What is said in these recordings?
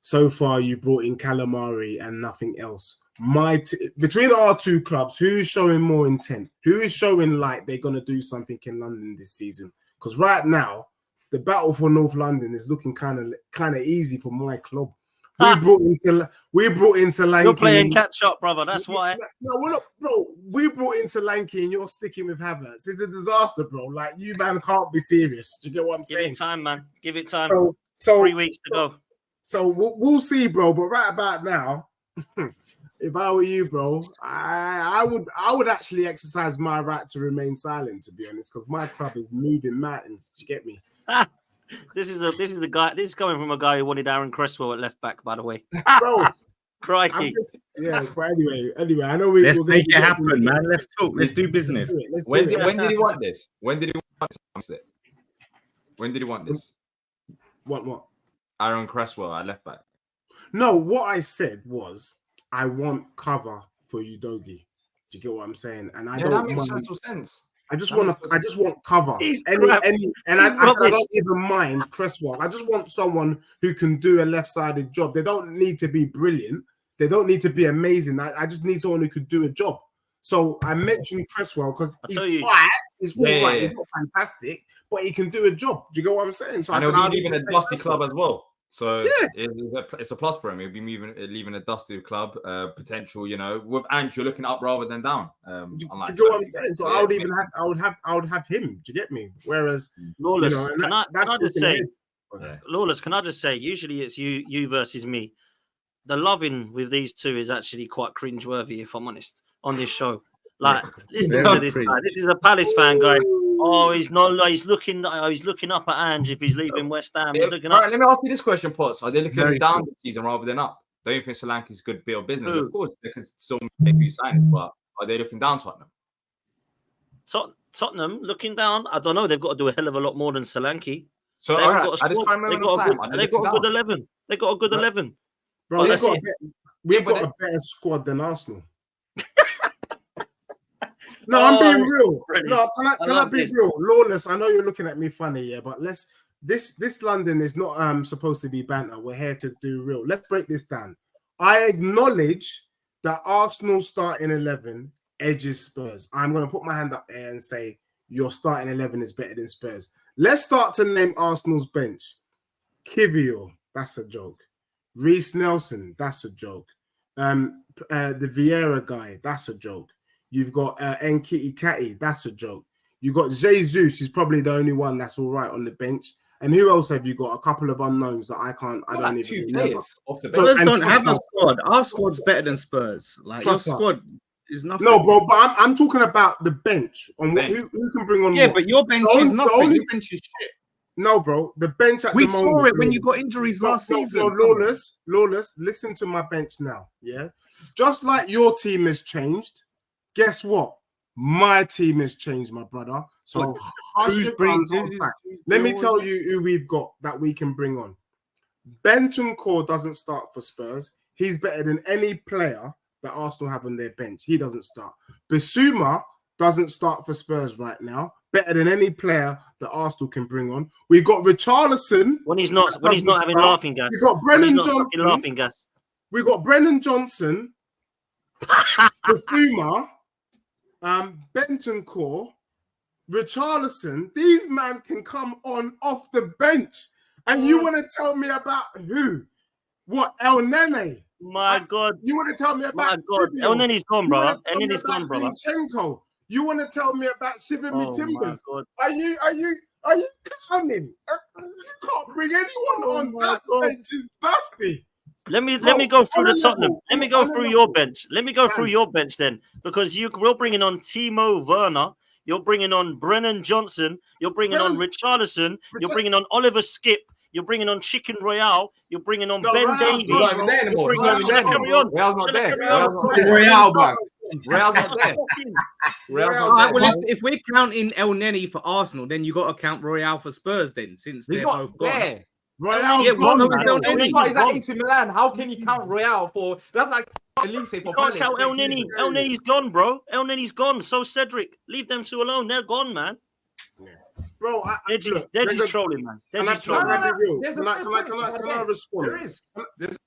so far you brought in calamari and nothing else. Between our two clubs, who's showing more intent? Who is showing like they're gonna do something in London this season? Because right now, the battle for North London is looking kind of easy for my club. We brought in Solanke. You're playing catch up, brother. That's why. No, we're not, bro. We brought in Solanke and you're sticking with Havertz. It's a disaster, bro. Like, you, man, can't be serious. Do you get what I'm saying? Give it time, man. Give it time. So 3 weeks to go. So we'll see, bro. But right about now, if I were you, bro, I would actually exercise my right to remain silent, to be honest, because my club is moving mountains. Do you get me? This is the guy. This is coming from a guy who wanted Aaron Cresswell at left back, by the way. Bro, crikey. But anyway, I know let's make it happen, man. Let's talk. Let's do business. When did he want this? When did he want this? What? Aaron Cresswell at left back. No, what I said was I want cover for Udogie. Do you get what I'm saying? And I don't that makes total sense. I just want cover. I said I don't even mind Cresswell. I just want someone who can do a left-sided job. They don't need to be brilliant. They don't need to be amazing. I just need someone who could do a job. So I mentioned Cresswell because he's all right. He's all right. He's not fantastic, but he can do a job. Do you get what I'm saying? So I'll leave in a dusty club as well. So it's a plus for him. He'll be leaving a dusty club. Potential, with Ant, you're looking up rather than down. Do you get what I'm saying? So I would have him. Do you get me? Whereas Lawless, can I just say? Usually it's you versus me. The loving with these two is actually quite cringeworthy, if I'm honest, on this show. Like, listen to this guy. This is a Palace fan guy. Oh, he's not. He's looking up at Ange if he's leaving West Ham. He's looking up. Right, let me ask you this question, Potts. Are they looking down this season rather than up? Don't you think Solanke's a good bit of business? Of course, they can still make a few signings, but are they looking down Tottenham? Tottenham looking down? I don't know. They've got to do a hell of a lot more than Solanke. So, all right, I just try and remember They've got a good 11. They've got a good 11. Bro, we've got a better squad than Arsenal. No, I'm being real. No, can I be real? Lawless, I know you're looking at me funny, but this London is not supposed to be banter. We're here to do real. Let's break this down. I acknowledge that Arsenal starting 11 edges Spurs. I'm going to put my hand up there and say your starting 11 is better than Spurs. Let's start to name Arsenal's bench. Kivior, that's a joke. Reece Nelson, that's a joke. The Vieira guy, that's a joke. You've got Nketiah, that's a joke. You've got Jesus, he's probably the only one that's all right on the bench. And who else have you got? A couple of unknowns that I don't even remember. Spurs don't have a squad. Our squad's better than Spurs. Like, your squad is nothing. No, bro, but I'm talking about the bench. On who can bring on? Yeah, but your bench is nothing. Your bench is shit. No, bro. The bench at the moment. We saw it when you got injuries last season. Lawless, listen to my bench now. Yeah. Just like your team has changed, guess what? My team has changed, my brother. So let me tell you who we've got that we can bring on. Bentancur doesn't start for Spurs. He's better than any player that Arsenal have on their bench. He doesn't start. Bissouma doesn't start for Spurs right now. Better than any player that Arsenal can bring on. We've got Richarlison. When he's not having laughing gas. We've got Brennan Johnson. Laughing gas. We've got Brennan Johnson. Bissouma. Bentancur. Richarlison. These men can come on off the bench. And you want to tell me about who? What? El Nene? My God. You want to tell me about My God. El Nene's gone, bro. El Nene's gone, brother. Zinchenko. You want to tell me about Shivimi Timbers? Are you cunning? You can't bring anyone on that bench. It's dusty. Let me go through the Tottenham. Let me go through your bench. Let me go through your bench then, because we're bringing on Timo Werner. You're bringing on Brennan Johnson. You're bringing on Richarlison. You're bringing on Oliver Skip. You're bringing on Chicken Royale. You're bringing on Ben Davies. Real's not there. Royale, man. Real's not there. Well, if we're counting El Neni for Arsenal, then you got to count Royale for Spurs. Then, since they're both gone. Royale's gone. He's at AC Milan. How can you count Royale for? That's like Elise for Palace. Can't count El Neni. El Neni's gone, bro. El Neni's gone. So Cedric, leave them two alone. They're gone, man. Yeah. bro. Deji's trolling, man. Deji's trolling. Can I respond?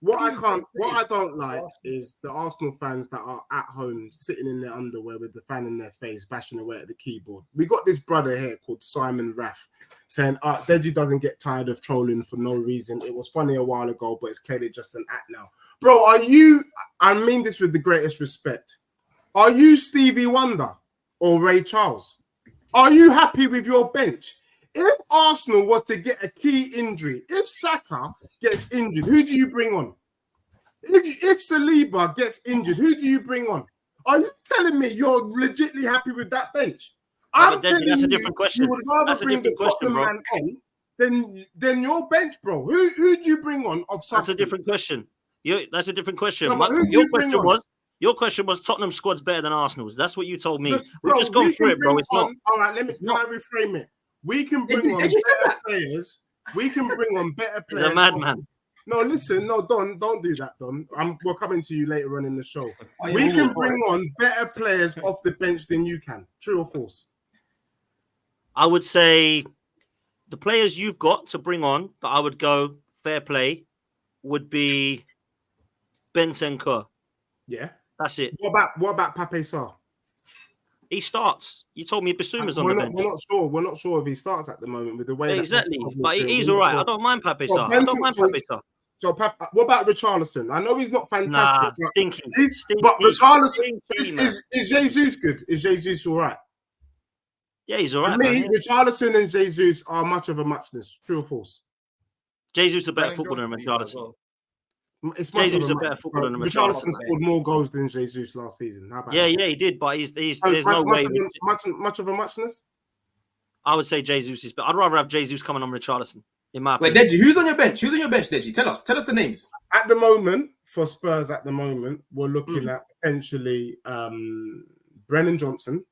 What I don't like is the Arsenal fans that are at home sitting in their underwear with the fan in their face, bashing away at the keyboard. We got this brother here called Simon Raff saying, Deji doesn't get tired of trolling for no reason. It was funny a while ago, but it's clearly just an act now. Bro, I mean this with the greatest respect. Are you Stevie Wonder or Ray Charles? Are you happy with your bench? If Arsenal was to get a key injury, if Saka gets injured, who do you bring on? If Saliba gets injured, who do you bring on? Are you telling me you're legitimately happy with that bench? I'm telling you, you would rather bring the Tottenham man on than your bench, bro. Who do you bring on of substance? That's a different question. That's a different question. No, your question was Tottenham squad's better than Arsenal's. That's what you told me. We've just gone through it, bro. It's not. All right, can I reframe it? We can bring on better players. We can bring on better players. He's a madman. No, listen, don't do that, Don. We're coming to you later on in the show. We can bring on better players off the bench than you can. True or false? I would say the players you've got to bring on that I would go fair play would be Bentancur. Yeah. That's it. What about Pape Sarr? He starts. You told me Bissouma's on the bench. We're not sure if he starts at the moment with the way. Exactly, but he's all right. Sure. I don't mind Pape Sarr. I don't mind Pape Sarr. So, what about Richarlison? I know he's not fantastic. Nah, stinky. But Richarlison is Jesus good? Is Jesus all right? Yeah, he's all right. For me, Richarlison and Jesus are much of a muchness. True or false? Jesus is a better footballer than Richarlison. It's much Jesus is a better footballer than Richarlison scored more goals than Jesus last season. How about that? He did, but there's no way. Much of a muchness? I would say Jesus is, but I'd rather have Jesus coming on Richarlison. In my opinion. Wait, Deji, who's on your bench? Deji? Tell us the names. At the moment, for Spurs, we're looking at potentially Brennan Johnson.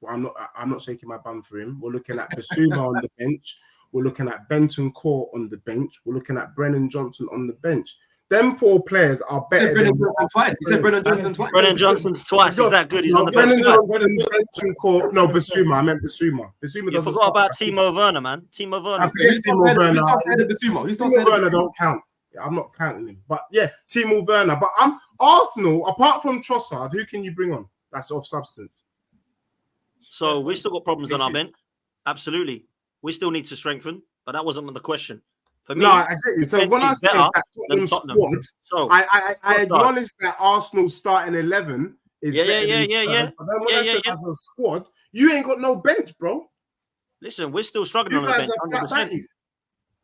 Well, I'm not shaking my bum for him. We're looking at Bissouma on the bench. We're looking at Bentancur on the bench. We're looking at Brennan Johnson on the bench. Them four players are better than twice. He said Brennan Johnson twice. Brennan Johnson's twice. Is that good? He's on the bench. Brennan Johnson, Bentancur. No, Bissouma. I meant Bissouma. Bissouma you forgot about Timo Werner, man. Timo Werner. I forget Timo Werner. Timo Werner don't count. Yeah, I'm not counting him. But yeah, Timo Werner. But I'm Arsenal. Apart from Trossard, who can you bring on? That's of substance. So we still got problems on our bench. Absolutely, we still need to strengthen. But that wasn't the question. For me, no, I get you. So when I say that Tottenham squad, I acknowledge that Arsenal's starting 11 is better than Spurs. But then when I say as a squad, you ain't got no bench, bro. Listen, we're still struggling on the bench. 100%.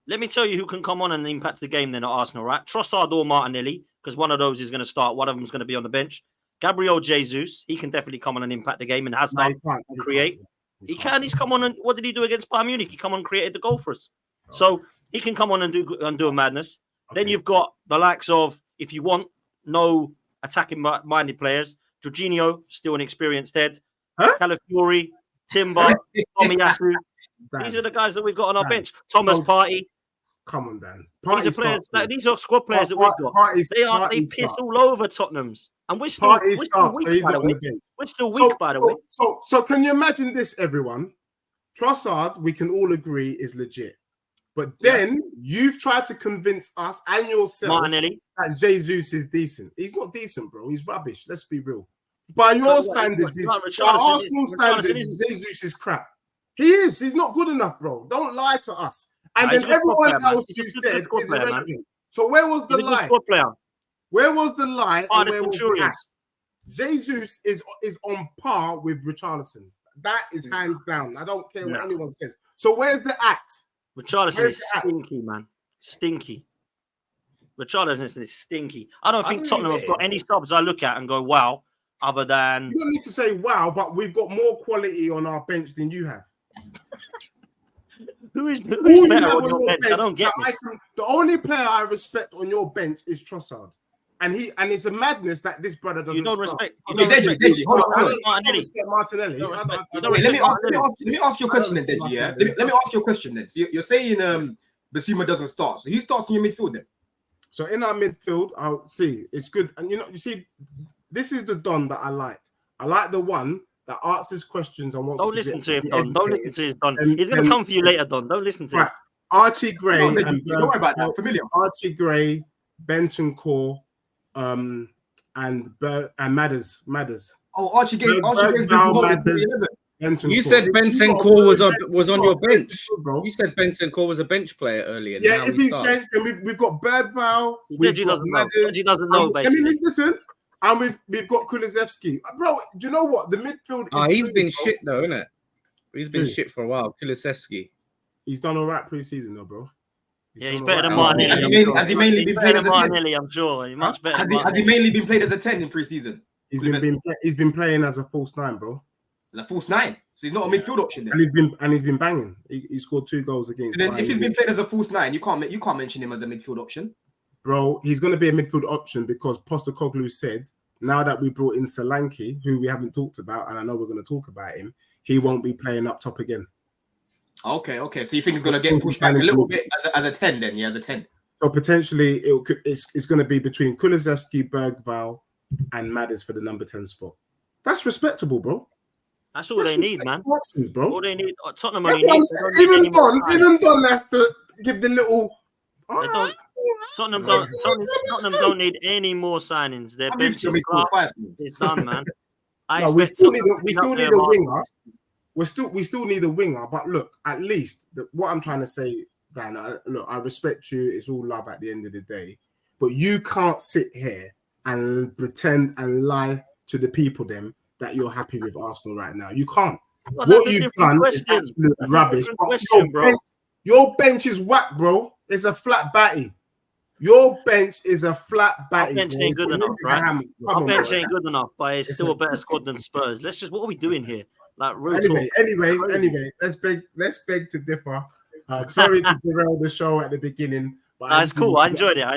Let me tell you who can come on and impact the game then at Arsenal, right? Trossard or Martinelli, because one of those is going to start. One of them is going to be on the bench. Gabriel Jesus, he can definitely come on and impact the game and has done and create. He can. He's come on and what did he do against Bayern Munich? He come on and created the goal for us. So he can come on and do a madness. Okay. Then you've got the likes of, if you want, no attacking-minded players. Jorginho, still an experienced head. Calafiori, Timber, Tomiyasu. These are the guys that we've got on our bench. Thomas Partey. Come on, Dan. These are squad players that we've got. They piss all over Tottenham's. And we're still weak, by the way. We're still weak, by the way. So can you imagine this, everyone? Trossard, we can all agree, is legit. But then you've tried to convince us and yourself Martinelli that Jesus is decent. He's not decent, bro. He's rubbish. Let's be real. By your standards, by Arsenal standards, Jesus is crap. He is. He's not good enough, bro. Don't lie to us. And then everyone else you said is irrelevant. So where was the lie? Where was the lie? And where was the act? Jesus is on par with Richarlison. That is hands down. I don't care what anyone says. So where's the act? Richarlison is stinky, man. Stinky. Richarlison is stinky. I don't think Tottenham have got any subs I look at and go, wow, other than... You don't need to say wow, but we've got more quality on our bench than you have. Who's better on your bench? I don't get this. The only player I respect on your bench is Trossard. And it's a madness that this brother doesn't. You don't respect. Martinelli. Let me ask you a question then, Deji. Yeah. Let me ask you a question then. So you're saying Bissouma doesn't start. So who starts in your midfield then? So in our midfield, I'll see it's good. And you see, this is the Don that I like. I like the one that answers questions and wants Don't to listen to him, be Don. Don't listen educated, to his Don. and- He's going to and- come for you later, Don. Don't listen to Right. this. Archie Gray Don't and worry about that. Familiar. Archie Gray, Benton Core, and Madders. Oh, Archie Gray's been promoted to the 11. You said Bentancur was on your bench. You said Bentancur was a bench player earlier. Yeah, if he's benched, then we've got Birdbow. He doesn't know. Let me listen. And we've got Kulusevski. Bro, do you know what? The midfield is he's been shit though, isn't it? He's been shit for a while. Kulusevski. He's done all right pre-season though, bro. He's better than Martinelli. Has he mainly been played as a 10? Martinelli, I'm sure. Much better. Has he mainly been played as a 10 in pre-season? He's been playing as a false 9, bro. As a false 9, so he's not a midfield option then. And he's been banging. He scored 2 goals against. So then, if he's been played as a false 9, you can't mention him as a midfield option, bro. He's going to be a midfield option because Postecoglou said now that we brought in Solanke, who we haven't talked about, and I know we're going to talk about him, he won't be playing up top again. Okay. So you think he's going to get pushed back a little bit as a 10 then? Yeah, as a 10. So potentially it's going to be between Kulusevski, Bergvall, and Madders for the number 10 spot. That's respectable, bro. That's all they need, man. Options, bro. All they need. Tottenham That's only even Don has to give the little. Tottenham don't need any more signings. Their bench is done, man. We still need a winger. We still need a winger. But look, at least what I'm trying to say, Dan. Look, I respect you. It's all love at the end of the day. But you can't sit here and pretend and lie to the people that you're happy with Arsenal right now. You can't. Well, what you've done is absolute rubbish. Your bench is whack, bro. It's a flat batty. Your bench is a flat batty. Our bench ain't good enough, right? Our bench ain't good enough, but it's still a better squad than Spurs. What are we doing here? Like, anyway, let's beg to differ. Sorry to derail the show at the beginning. But it's cool. I enjoyed it.